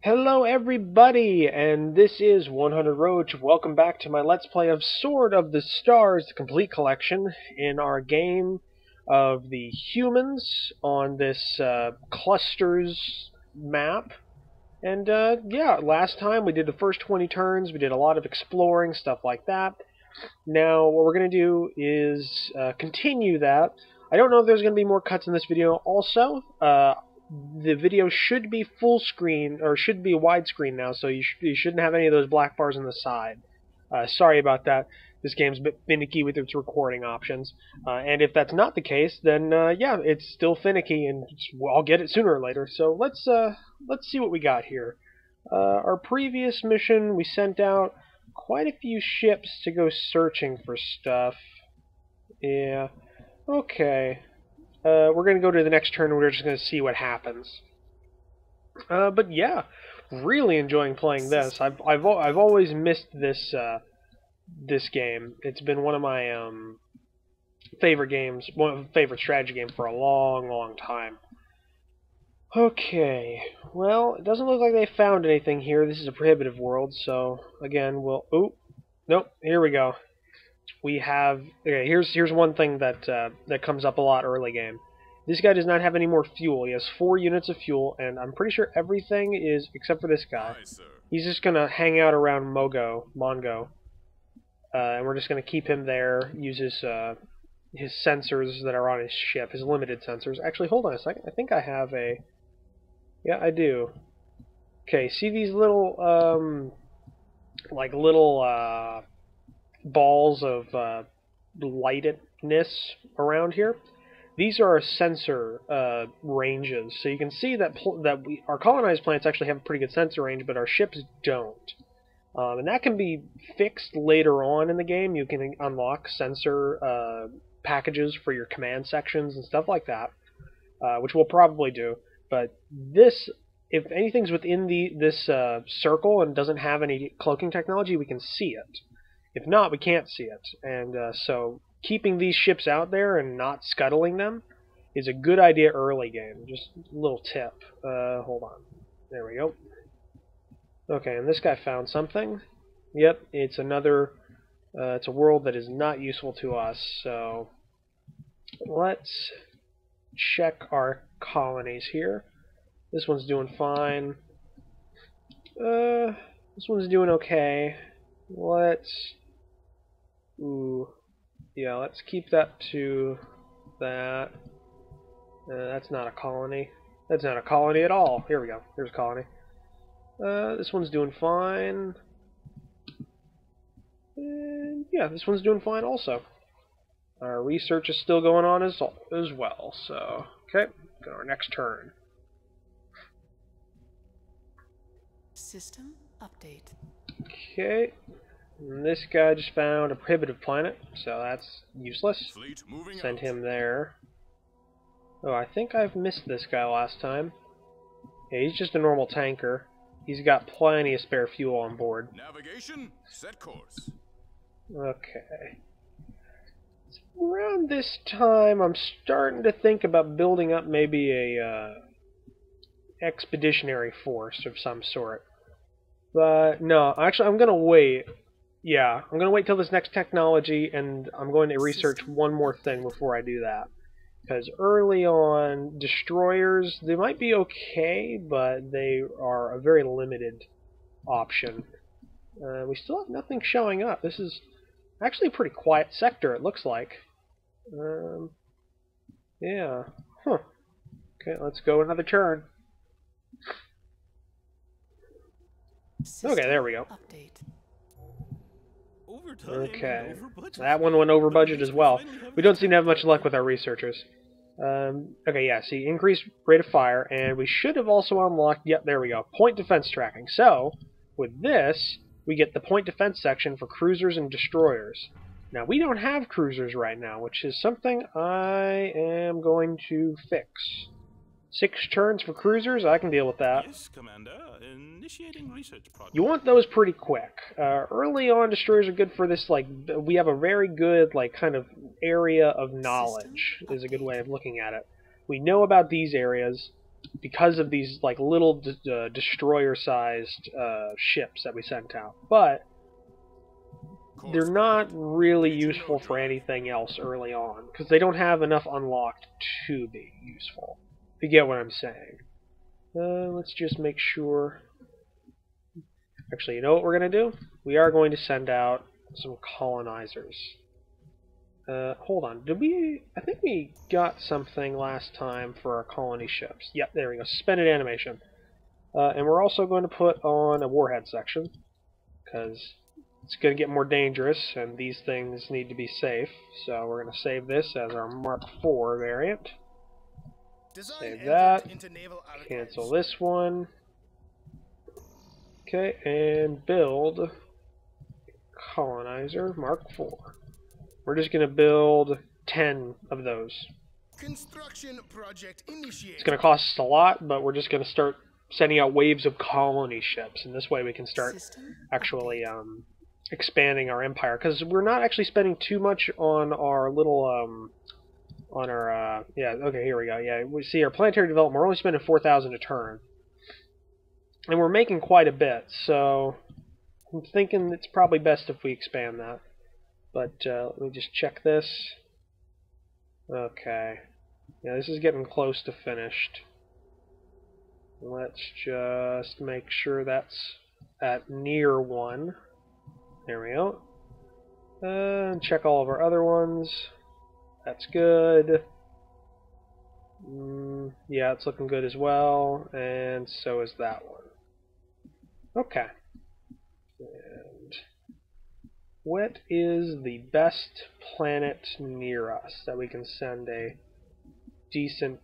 Hello everybody, and this is 100 Roach. Welcome back to my Let's Play of Sword of the Stars, the complete collection, in our game of the humans on this clusters map. And yeah, last time we did the first 20 turns, we did a lot of exploring, stuff like that. Now what we're going to do is continue that. I don't know if there's going to be more cuts in this video. Also, the video should be full screen, or should be widescreen now, so you shouldn't have any of those black bars on the side. Sorry about that. This game's a bit finicky with its recording options. And if that's not the case, then yeah, it's still finicky, and I'll get it sooner or later. So let's see what we got here. Our previous mission, we sent out quite a few ships to go searching for stuff. Yeah. Okay. We're going to go to the next turn and we're just going to see what happens. But yeah, really enjoying playing this. I've always missed this this game. It's been one of my favorite games, favorite strategy game for a long time. Okay, well, it doesn't look like they found anything here. This is a prohibitive world, so again, we'll... Oh, nope, here we go. We have... Okay, here's one thing that that comes up a lot early game. This guy does not have any more fuel. He has 4 units of fuel, and I'm pretty sure everything is, except for this guy. He's just going to hang out around Mongo. And we're just going to keep him there, use his sensors that are on his ship, his limited sensors. Actually, hold on a second. I think I have a... Yeah, I do. Okay, see these little, like little, balls of lightedness around here? These are our sensor ranges, so you can see that our colonized planets actually have a pretty good sensor range, but our ships don't. And that can be fixed later on in the game. You can unlock sensor packages for your command sections and stuff like that, which we'll probably do. But this, if anything's within this circle and doesn't have any cloaking technology, we can see it. If not, we can't see it. And so keeping these ships out there and not scuttling them is a good idea early game. Just a little tip. Hold on. There we go. Okay, and this guy found something. Yep, it's another... it's a world that is not useful to us, so... Let's check our colonies here. This one's doing fine. This one's doing okay. Let's... Ooh... Yeah, let's keep that to that. That's not a colony. That's not a colony at all. Here we go. Here's a colony. This one's doing fine. And yeah, this one's doing fine also. Our research is still going on as well. So, okay, go to our next turn. System update. Okay. And this guy just found a prohibitive planet, so that's useless. Send him there. Oh, I think I've missed this guy last time. Yeah, he's just a normal tanker. He's got plenty of spare fuel on board. Navigation, set course. Okay. Around this time, I'm starting to think about building up maybe a expeditionary force of some sort. But no, actually, I'm gonna wait. Yeah, I'm going to wait till this next technology, and I'm going to research one more thing before I do that. Because early on, destroyers, they might be okay, but they are a very limited option. We still have nothing showing up. This is actually a pretty quiet sector, it looks like. Yeah. Huh. Okay, let's go another turn. Okay, there we go. Update. Okay, that one went over budget as well. We don't seem to have much luck with our researchers. Okay, yeah, see, increased rate of fire, and we should have also unlocked, yep, there we go, point defense tracking. So, with this, we get the point defense section for cruisers and destroyers. Now, we don't have cruisers right now, which is something I am going to fix. 6 turns for cruisers, I can deal with that. Yes, Commander. Initiating research project. You want those pretty quick. Early on, destroyers are good for this, like, we have a very good, like, kind of area of knowledge, is a good way of looking at it. We know about these areas, because of these like little destroyer-sized ships that we sent out. But they're not really useful for anything else early on, because they don't have enough unlocked to be useful. If you get what I'm saying. Let's just make sure. Actually, you know what we're going to do? We are going to send out some colonizers. Hold on. Did we... I think we got something last time for our colony ships. Yep, there we go. Suspended animation. And we're also going to put on a warhead section, because it's going to get more dangerous, and these things need to be safe. So we're going to save this as our Mark IV variant. Save that. Cancel this one. Okay, and build colonizer Mark IV. We're just going to build 10 of those. Construction project initiated. It's going to cost us a lot, but we're just going to start sending out waves of colony ships, and this way we can start actually expanding our empire, because we're not actually spending too much on our little yeah, okay, here we go. Yeah, we see our planetary development, we're only spending 4,000 a turn. And we're making quite a bit, so I'm thinking it's probably best if we expand that. But let me just check this. Okay. Yeah, this is getting close to finished. Let's just make sure that's at near 1. There we go. And check all of our other ones. That's good. Yeah, it's looking good as well. And so is that one. Okay. And what is the best planet near us that we can send a decent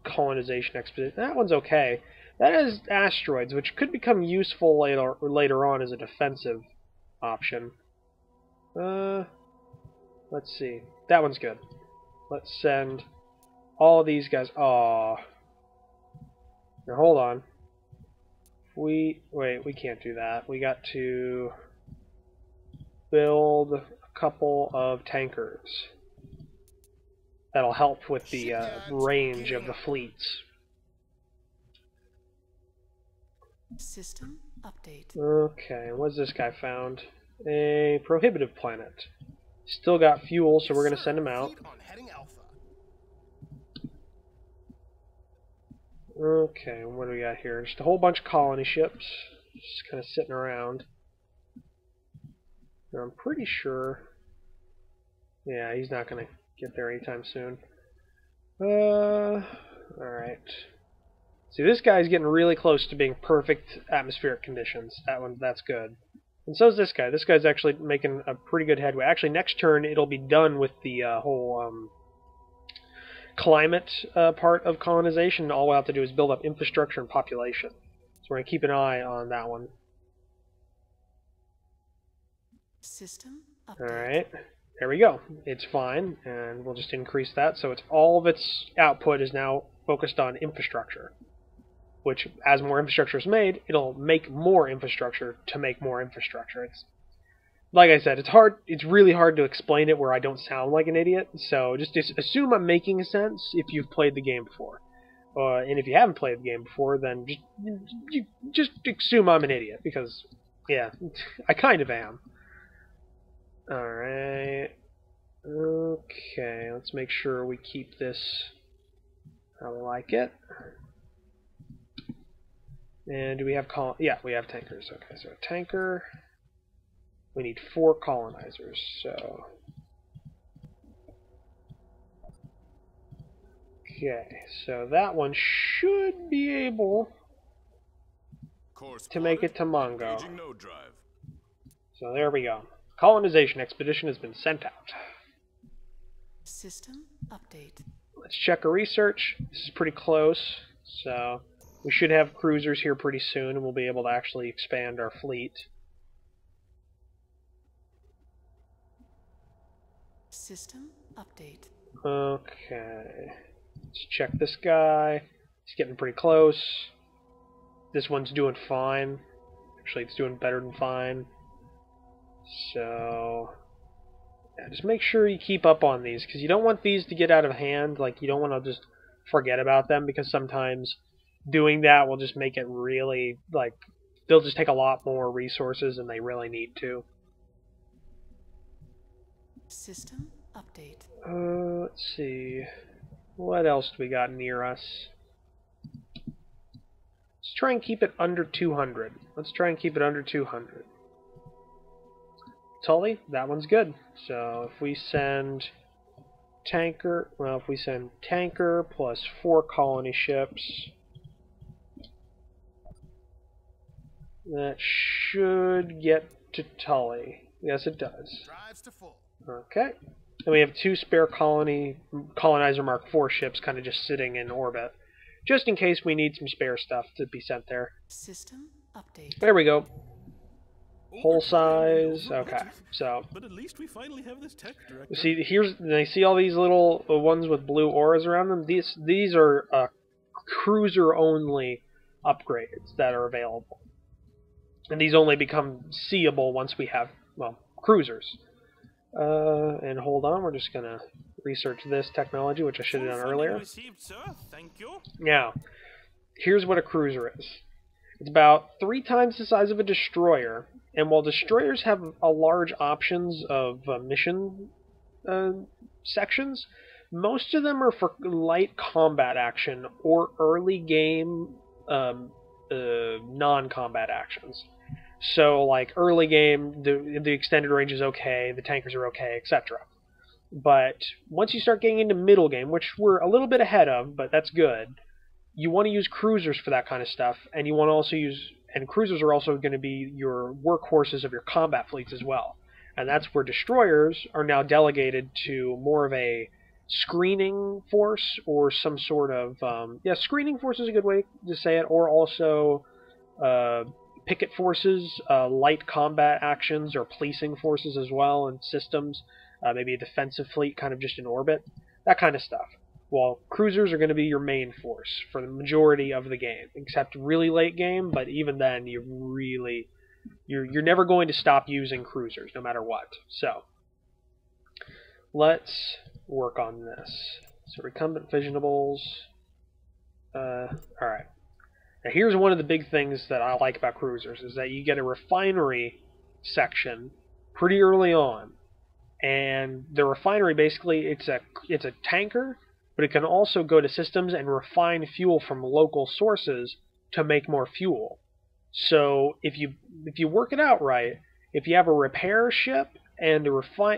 colonization expedition? That one's okay. That is asteroids, which could become useful later on as a defensive option. Let's see. That one's good. Let's send all of these guys. Aww. Now hold on. Wait, we can't do that. We got to build a couple of tankers. That'll help with the range of the fleets. System update. Okay, what's this guy found? A prohibitive planet. Still got fuel, so we're going to send him out. Okay, what do we got here? Just a whole bunch of colony ships. Just kind of sitting around. Now, I'm pretty sure... Yeah, he's not going to get there anytime soon. Alright. See, this guy's getting really close to being perfect atmospheric conditions. That's good. And so is this guy. This guy's actually making a pretty good headway. Actually, next turn it'll be done with the whole climate part of colonization. All we have to do is build up infrastructure and population. So we're going to keep an eye on that one. System update. Alright. There we go. It's fine. And we'll just increase that. So it's all of its output is now focused on infrastructure. Which, as more infrastructure is made, it'll make more infrastructure to make more infrastructure. It's like I said, it's hard. It's really hard to explain it where I don't sound like an idiot. So just assume I'm making sense if you've played the game before, and if you haven't played the game before, then just assume I'm an idiot because, yeah, I kind of am. All right. Okay. Let's make sure we keep this how we like it. And do we have yeah, we have tankers. Okay, so a tanker. We need 4 colonizers, so... Okay, so that one should be able to make it to Mongo. So there we go. Colonization expedition has been sent out. System update. Let's check our research. This is pretty close, so... We should have cruisers here pretty soon, and we'll be able to actually expand our fleet. System update. Okay. Let's check this guy. He's getting pretty close. This one's doing fine. Actually, it's doing better than fine. So... yeah, just make sure you keep up on these, because you don't want these to get out of hand. Like, you don't want to just forget about them, because sometimes doing that will just make it really, like, they'll just take a lot more resources than they really need to. System update. Let's see. What else do we got near us? Let's try and keep it under 200. Let's try and keep it under 200. Tully, that one's good. So if we send tanker, well, if we send tanker plus 4 colony ships, that should get to Tully. Yes, it does. Drives to full. Okay. And we have 2 spare colonizer Mark IV ships kind of just sitting in orbit, just in case we need some spare stuff to be sent there. System update. There we go. Whole Overtime and size. over Okay. budget. So, But at least we finally have this tech director. see, see all these little ones with blue auras around them? These are cruiser-only upgrades that are available. And these only become seeable once we have, well, cruisers. And hold on, we're just going to research this technology, which I should have Full done funding earlier. Received, sir. Thank you. Now, here's what a cruiser is. It's about 3 times the size of a destroyer, and while destroyers have a large options of mission sections, most of them are for light combat action or early game non-combat actions. So, like, early game, the extended range is okay, the tankers are okay, etc. But once you start getting into middle game, which we're a little bit ahead of, but that's good, you want to use cruisers for that kind of stuff, and you want to also use, and cruisers are also going to be your workhorses of your combat fleets as well. And that's where destroyers are now delegated to more of a screening force, or some sort of, screening force is a good way to say it, or also picket forces, light combat actions, or policing forces as well, and systems, maybe a defensive fleet kind of just in orbit, that kind of stuff. Well, cruisers are going to be your main force for the majority of the game, except really late game, but even then, you're never going to stop using cruisers, no matter what. So, let's work on this. So, recumbent fissionables. Alright. Now, here's one of the big things that I like about cruisers, is that you get a refinery section pretty early on. And the refinery, basically, it's a tanker, but it can also go to systems and refine fuel from local sources to make more fuel. So if you work it out right, if you have a repair ship and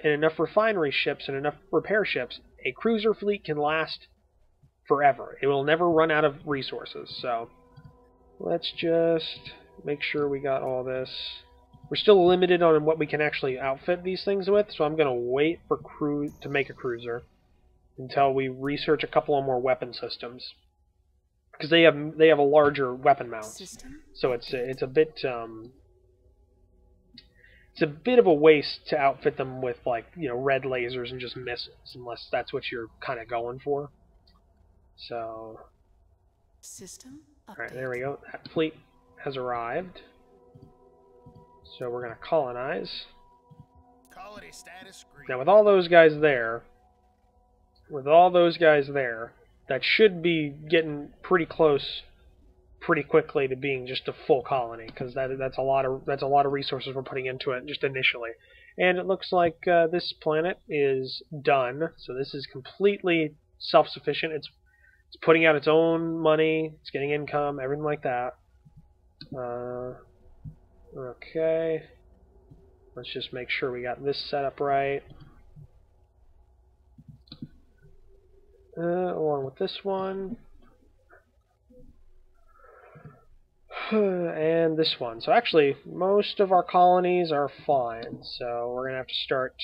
enough refinery ships and enough repair ships, a cruiser fleet can last forever. It will never run out of resources. So let's just make sure we got all this. We're still limited on what we can actually outfit these things with, so I'm going to wait for to make a cruiser until we research a couple of more weapon systems, because they have a larger weapon mount. System So it's a bit of a waste to outfit them with, like, red lasers and just missiles, unless that's what you're kind of going for. So, system update. all right, there we go. That fleet has arrived. So we're going to colonize. Colony status green. Now with all those guys there, that should be getting pretty close pretty quickly to being just a full colony, because that's a lot of resources we're putting into it just initially. And it looks like this planet is done, so this is completely self-sufficient. It's putting out its own money, it's getting income, everything like that. Okay, let's just make sure we got this set up right. Along with this one. And this one. So actually, most of our colonies are fine. So we're going to have to start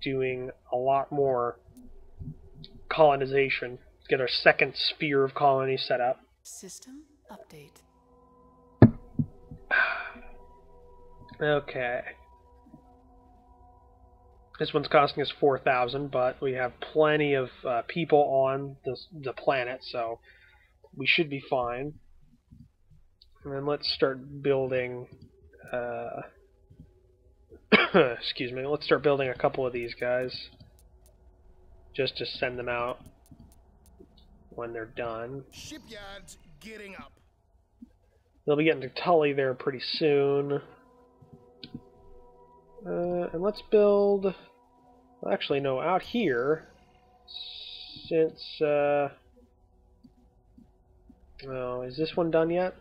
doing a lot more colonization. Get our second sphere of colonies set up. System update. Okay. This one's costing us 4,000, but we have plenty of people on the planet, so we should be fine. And then let's start building... excuse me. Let's start building a couple of these guys, just to send them out. when they're done. Shipyards gearing up. They'll be getting to Tully there pretty soon. And let's build... Well, actually, no, out here, since... Oh, is this one done yet?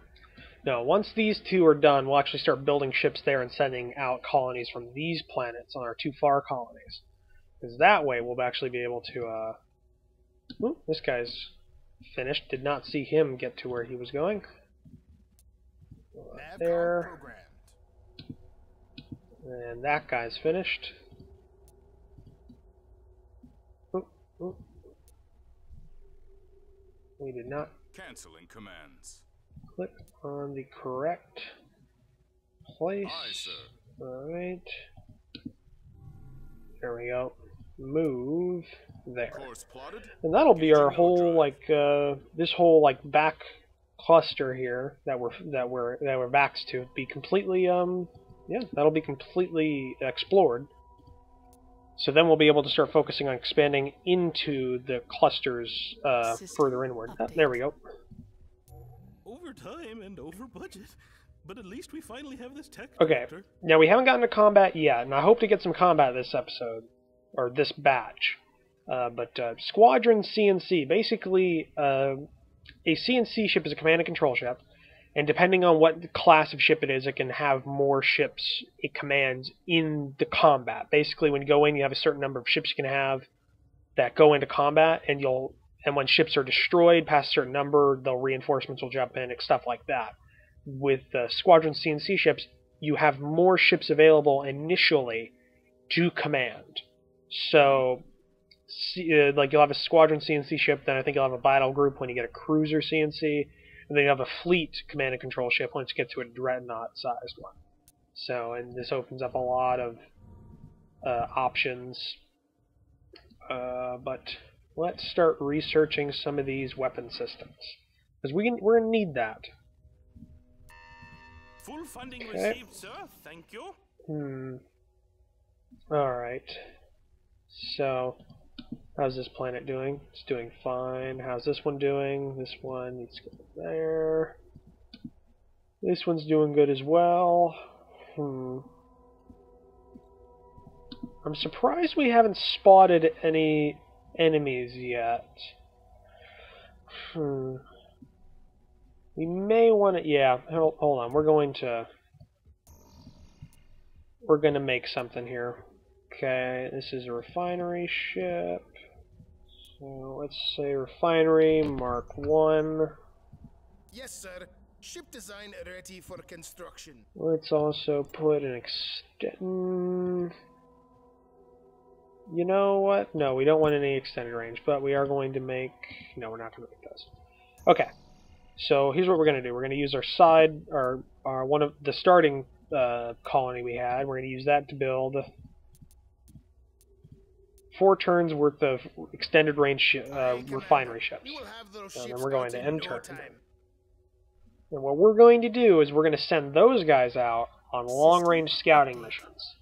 No, once these two are done, we'll actually start building ships there and sending out colonies from these planets on our two far colonies. Because that way we'll actually be able to... Ooh, this guy's finished. Did not see him get to where he was going. There. And that guy's finished. Ooh, ooh. We did not Canceling commands. click on the correct place. Aye, sir. Alright. There we go. Move there. Course plotted. And that'll be our Engine whole overdrive. this whole back cluster here that we're vaxxed to be completely yeah, that'll be completely explored. So then we'll be able to start focusing on expanding into the clusters further inward. There we go. Over time and over budget. But at least we finally have this tech Okay, director. now we haven't gotten to combat yet, and I hope to get some combat this episode, or this batch. But Squadron CNC, basically a CNC ship is a command and control ship, and depending on what class of ship it is, it can have more ships it commands in the combat. Basically, when you go in, you have a certain number of ships you can have that go into combat, and when ships are destroyed past a certain number, the reinforcements will jump in, and stuff like that. With Squadron CNC ships, you have more ships available initially to command. So, you'll have a Squadron CNC ship, then I think you'll have a battle group when you get a cruiser CNC, and then you have a fleet command and control ship once you get to a dreadnought-sized one. So, and this opens up a lot of options. But let's start researching some of these weapon systems, because we're going to need that. Full funding Okay. received, sir. Thank you. Alright. So, how's this planet doing? It's doing fine. How's this one doing? This one needs to go there. This one's doing good as well. I'm surprised we haven't spotted any enemies yet. We may want to... Yeah, hold on. We're going to make something here. Okay, this is a refinery ship. So let's say refinery Mark 1. Yes, sir. Ship design ready for construction. Let's also put an extend... You know what? No, we don't want any extended range, but we are going to make... No, we're not going to make those. Okay. So here's what we're going to do. We're going to use our side, our one of the starting colony we had. We're going to use that to build 4 turns worth of extended range refinery ships. We will have those And ships then we're going out to in end no turn. time. And what we're going to do is we're going to send those guys out on long-range scouting missions.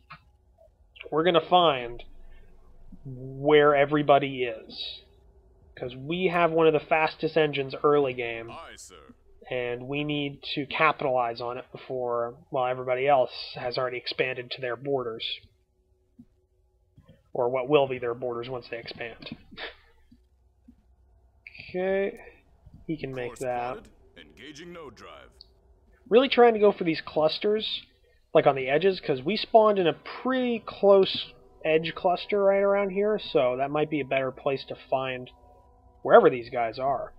We're going to find where everybody is, because we have one of the fastest engines early game. Aye, sir. And we need to capitalize on it before, well, everybody else has already expanded to their borders. Or what will be their borders once they expand. Okay, he can make Course that. plotted. Engaging node drive. Really trying to go for these clusters, like on the edges, because we spawned in a pretty close edge cluster right around here, so that might be a better place to find wherever these guys are.